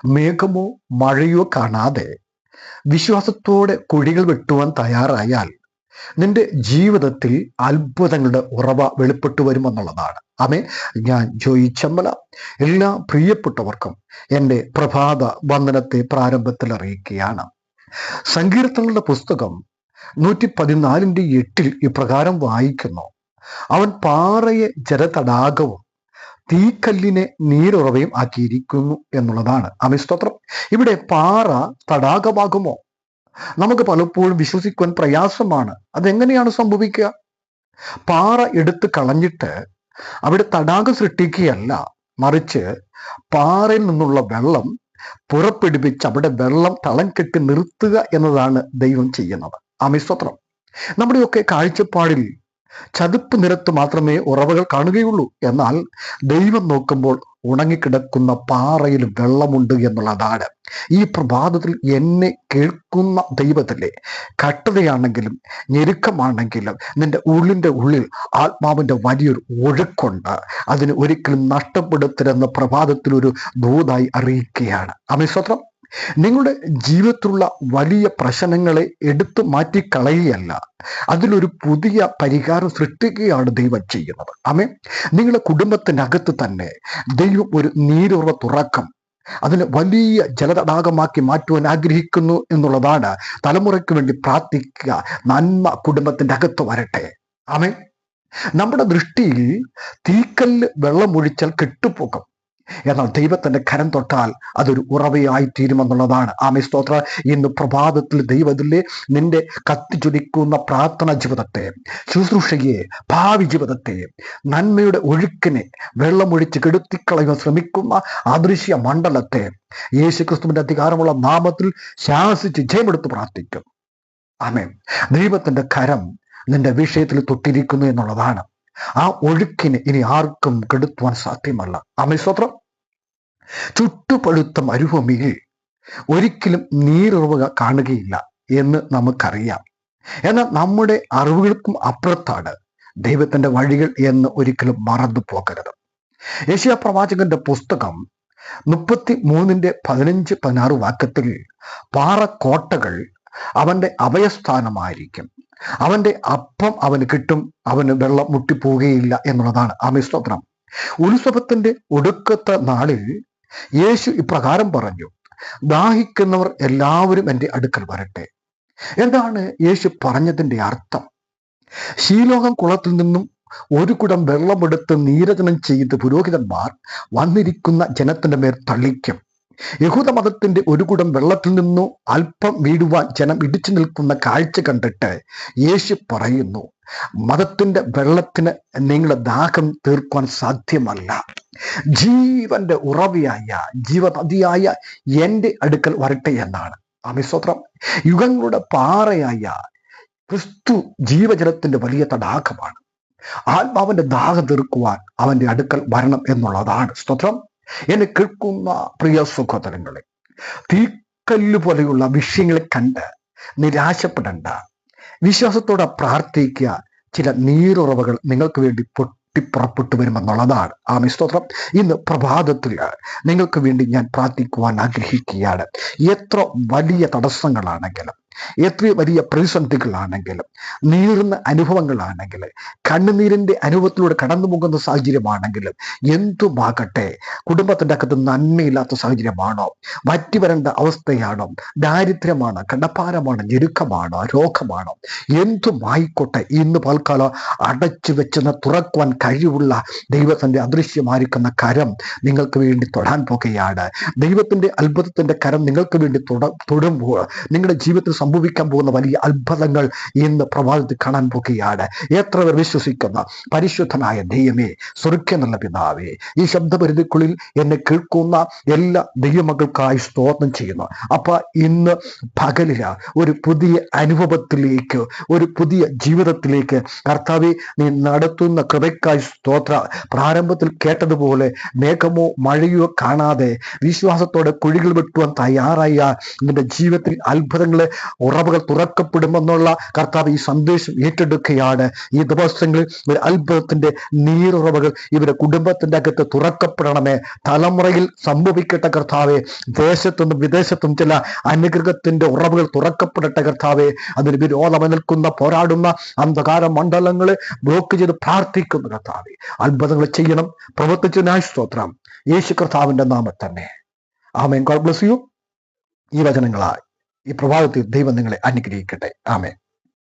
മേഘമോ മഴയോ കാണാതെ വിശ്വാസത്തോടെ കുഴികൾ വെട്ടുവാൻ തയ്യാറായാൽ നിന്റെ ജീവിതത്തിൽ അത്ഭുതങ്ങളുടെ ഉറവ വെളിപ്പെട്ടു വരുമെന്നുള്ളതാണ്. ആമേൻ. ഞാൻ ജോയി ചെമ്മല എല്ലാ പ്രിയപ്പെട്ടവർക്കും എൻ്റെ പ്രഭാത വന്ദനത്തെ പ്രാരംഭത്തിൽ അറിയിക്കുകയാണ്. സങ്കീർത്തനങ്ങളുടെ പുസ്തകം 114:8 ഇപ്രകാരം വായിക്കുന്നു: അവൻ പാറയെ ജലതടാകവും തീക്കല്ലിനെ നീരുറവയും ആക്കിയിരിക്കുന്നു എന്നുള്ളതാണ്. ആമേൻ, സ്തോത്രം. ഇവിടെ പാറ തടാകമാകുമോ? നമുക്ക് പലപ്പോഴും വിശ്വസിക്കുവാൻ പ്രയാസമാണ്. അതെങ്ങനെയാണ് സംഭവിക്കുക? പാറ എടുത്ത് കളഞ്ഞിട്ട് അവിടെ തടാകം സൃഷ്ടിക്കുകയല്ല, മറിച്ച് പാറയിൽ നിന്നുള്ള വെള്ളം പുറപ്പെടുവിച്ച് അവിടെ വെള്ളം തളം കെട്ടി നിർത്തുക എന്നതാണ് ദൈവം ചെയ്യുന്നത്. ആമേൻ, സ്തോത്രം. നമ്മുടെയൊക്കെ കാഴ്ചപ്പാടിൽ ചതുപ്പ് നിരത്ത് മാത്രമേ ഉറവകൾ കാണുകയുള്ളൂ. എന്നാൽ ദൈവം നോക്കുമ്പോൾ ഉണങ്ങിക്കിടക്കുന്ന പാറയിൽ വെള്ളമുണ്ട് എന്നുള്ളതാണ്. ഈ പ്രഭാതത്തിൽ എന്നെ കേൾക്കുന്ന ദൈവത്തിലെ കട്ടതയാണെങ്കിലും ഞെരുക്കമാണെങ്കിലും നിന്റെ ഉള്ളിൻ്റെ ഉള്ളിൽ ആത്മാവിൻ്റെ വലിയൊരു ഒഴുക്കുണ്ട്. അതിന് ഒരിക്കലും നഷ്ടപ്പെടുത്തരുതെന്ന പ്രഭാതത്തിൽ ഒരു ദൂതായി അറിയിക്കുകയാണ്. ആമേൻ, സ്തോത്രം. നിങ്ങളുടെ ജീവിതത്തിലുള്ള വലിയ പ്രശ്നങ്ങളെ എടുത്തു മാറ്റിക്കളയുകയല്ല, അതിലൊരു പുതിയ പരിഹാരം സൃഷ്ടിക്കുകയാണ് ദൈവം ചെയ്യുന്നത്. ആമേൻ. നിങ്ങളുടെ കുടുംബത്തിനകത്ത് തന്നെ ദൈവം ഒരു നീരുറവ തുറക്കും, അതിന് വലിയ ജലതടാകമാക്കി മാറ്റുവാൻ ആഗ്രഹിക്കുന്നു എന്നുള്ളതാണ്. തലമുറയ്ക്ക് വേണ്ടി പ്രാർത്ഥിക്കുക. നന്മ കുടുംബത്തിൻ്റെ അകത്ത് വരട്ടെ. ആമേൻ. നമ്മുടെ ദൃഷ്ടിയിൽ തീക്കല്ല് വെള്ളമൊഴിച്ചാൽ കെട്ടുപോകും, എന്നാൽ ദൈവത്തിന്റെ കരം തൊട്ടാൽ അതൊരു ഉറവയായി തീരുമെന്നുള്ളതാണ്. ആമേൻ, സ്തോത്രം. ഇന്ന് പ്രഭാതത്തിൽ ദൈവത്തിലെ നിന്റെ കത്തിച്ചൊലിക്കുന്ന പ്രാർത്ഥന ജീവിതത്തെ, ശുശ്രൂഷയെ, ഭാവി ജീവിതത്തെ, നന്മയുടെ ഒഴുക്കിനെ വെള്ളമൊഴിച്ച് കെടുത്തിക്കളയാൻ ശ്രമിക്കുന്ന അദൃശ്യ മണ്ഡലത്തെ യേശുക്രിസ്തുവിന്റെ അധികാരമുള്ള നാമത്തിൽ ശാസിച്ച് ജയമെടുത്ത് പ്രാർത്ഥിക്കും. ആമേൻ. ദൈവത്തിന്റെ കരം നിന്റെ വിഷയത്തിൽ തൊട്ടിരിക്കുന്നു എന്നുള്ളതാണ്. ആ ഒഴുക്കിന് ഇനി ആർക്കും കെടുത്തുവാൻ സാധ്യമല്ല. ആമേൻ, സ്തോത്രം. ചുട്ടുപഴുത്ത മരുഭൂമിയിൽ ഒരിക്കലും നീരുറവ കാണുകയില്ല എന്ന് നമുക്കറിയാം. എന്നാൽ നമ്മുടെ അറിവുകൾക്കും അപ്പുറത്താണ് ദൈവത്തിന്റെ വഴികൾ എന്ന് ഒരിക്കലും മറന്നു പോകരുത്. യെശയ്യാ പ്രവാചകന്റെ പുസ്തകം 33:15-16 വാക്യത്തിൽ പാറക്കോട്ടകൾ അവന്റെ അഭയസ്ഥാനമായിരിക്കും, അവന്റെ അപ്പം അവന് കിട്ടും, അവന് വെള്ളം മുട്ടിപ്പോവുകയില്ല എന്നുള്ളതാണ്. ആമേൻ, സ്തോത്രം. ഉത്സവത്തിന്റെ ഒടുക്കത്തെ നാളിൽ യേശു ഇപ്രകാരം പറഞ്ഞു: ദാഹിക്കുന്നവർ എല്ലാവരും എൻ്റെ അടുക്കൽ വരട്ടെ. എന്താണ് യേശു പറഞ്ഞതിൻ്റെ അർത്ഥം? ശീലോഹം കുളത്തിൽ നിന്നും ഒരു കുടം വെള്ളമെടുത്ത് നീരജനം ചെയ്ത് പുരോഹിതന്മാർ വന്നിരിക്കുന്ന ജനത്തിന്റെ മേൽ തളിക്കും. യഹൂദ മതത്തിന്റെ ഒരു കുടം വെള്ളത്തിൽ നിന്നു അല്പം വീടുവാൻ ജനം ഇടിച്ചു നിൽക്കുന്ന കാഴ്ച കണ്ടിട്ട് യേശു പറയുന്നു: മതത്തിന്റെ വെള്ളത്തിന് നിങ്ങളുടെ ദാഹം തീർക്കുവാൻ സാധ്യമല്ല. ജീവന്റെ ഉറവയായ ജീവനദിയായ എൻ്റെ അടുക്കൽ വരട്ടെ എന്നാണ്. ആമേൻ, സ്തോത്രം. യുഗങ്ങളുടെ പാറയായ ക്രിസ്തു ജീവജലത്തിന്റെ വലിയ തടാകമാണ്. ആത്മാവിന്റെ ദാഹം തീർക്കുവാൻ അവന്റെ അടുക്കൽ വരണം എന്നുള്ളതാണ്. സ്തോത്രം. എന്നെ കേൾക്കുന്ന പ്രിയ സഹോദരങ്ങളെ, തീക്കല്ല് പോലെയുള്ള വിഷയങ്ങളെ കണ്ട് നിരാശപ്പെടേണ്ട. വിശ്വാസത്തോടെ പ്രാർത്ഥിക്കുക. ചില നീരുറവകൾ നിങ്ങൾക്ക് വേണ്ടി പൊട്ടിപ്പുറപ്പെട്ടു വരുമെന്നുള്ളതാണ്. ആമേൻ, സ്തോത്രം. ഇന്ന് പ്രഭാതത്തിൽ നിങ്ങൾക്ക് വേണ്ടി ഞാൻ പ്രാർത്ഥിക്കുവാൻ ആഗ്രഹിക്കുകയാണ്. എത്ര വലിയ തടസ്സങ്ങളാണെങ്കിലും, എത്ര വലിയ പ്രതിസന്ധികളാണെങ്കിലും, നീറുന്ന അനുഭവങ്ങളാണെങ്കിലും, കണ്ണുനീരിന്റെ അനുഭവത്തിലൂടെ കടന്നു പോകുന്ന സാഹചര്യമാണെങ്കിലും, എന്തുമാകട്ടെ, കുടുംബത്തിൻ്റെ അകത്ത് നന്മയില്ലാത്ത സാഹചര്യമാണോ, വറ്റി വരേണ്ട അവസ്ഥയാണോ, ദാരിദ്ര്യമാണോ, കടപ്പാരമാണോ, ഞെരുക്കമാണോ, രോഗമാണോ, എന്തുമായിക്കോട്ടെ, ഇന്ന് പൽക്കാലം അടച്ചു വെച്ചെന്ന് തുറക്കുവാൻ കഴിവുള്ള ദൈവത്തിന്റെ അദൃശ്യമായിരിക്കുന്ന കരം നിങ്ങൾക്ക് വേണ്ടി തൊടാൻ പോകുകയാണ്. ദൈവത്തിന്റെ അത്ഭുതത്തിന്റെ കരം നിങ്ങൾക്ക് വേണ്ടി തൊടുമ്പോൾ നിങ്ങളുടെ ജീവിതത്തിൽ സംഭവിക്കാൻ പോകുന്ന വലിയ അത്ഭുതങ്ങൾ ഇന്ന് പ്രഭാതത്തിൽ കാണാൻ പോകുകയാണ്. എത്ര പേർ വിശ്വസിക്കുന്ന പരിശുദ്ധനായ ദൈവമേ, സ്വർഗ്ഗത്തിലുള്ള പിതാവേ, ഈ ശബ്ദപരിധിക്കുള്ളിൽ എന്നെ കേൾക്കുന്ന എല്ലാ ദൈവമക്കൾക്കായി സ്തോത്രം ചെയ്യുന്നു. അപ്പൊ ഇന്ന് പകലില ഒരു പുതിയ അനുഭവത്തിലേക്ക്, ഒരു പുതിയ ജീവിതത്തിലേക്ക് കർത്താവേ നീ നടത്തുന്ന കൃപയ്ക്കായി സ്തോത്ര. പ്രാരംഭത്തിൽ കേട്ടതുപോലെ മേഘമോ മഴയോ കാണാതെ വിശ്വാസത്തോടെ കുഴികൾ വെട്ടുവാൻ തയ്യാറായ നിന്റെ ജീവിതത്തിൽ അത്ഭുതങ്ങളെ ഉറവുകൾ തുറക്കപ്പെടുമെന്നുള്ള കർത്താവ് ഈ സന്ദേശം ഏറ്റെടുക്കുകയാണ്. ഈ ദിവസങ്ങളിൽ ഒരു അത്ഭുതത്തിന്റെ നീരുറവുകൾ ഇവരുടെ കുടുംബത്തിന്റെ അകത്ത് തുറക്കപ്പെടണമേ. തലമുറയിൽ സംഭവിക്കട്ടെ കർത്താവെ. ദേശത്തുനിന്നും വിദേശത്തും ചില അനുഗ്രഹത്തിന്റെ ഉറവുകൾ തുറക്കപ്പെടട്ടെ കർത്താവെ. അതിന് വിരോധം നിൽക്കുന്ന പോരാടുന്ന അന്ധകാര മണ്ഡലങ്ങളെ ബ്ലോക്ക് ചെയ്ത് പ്രാർത്ഥിക്കുന്നു കർത്താവെ. അത്ഭുതങ്ങൾ ചെയ്യണം. പ്രവർത്തിച്ചതിനായി സ്തോത്രം. യേശു കർത്താവിന്റെ നാമത്തിൽ തന്നെ ആമേൻ. God bless you. ഈ വചനങ്ങളായി ഈ പ്രഭാതത്തിൽ ദൈവം നിങ്ങളെ അനുഗ്രഹിക്കട്ടെ. ആമേൻ.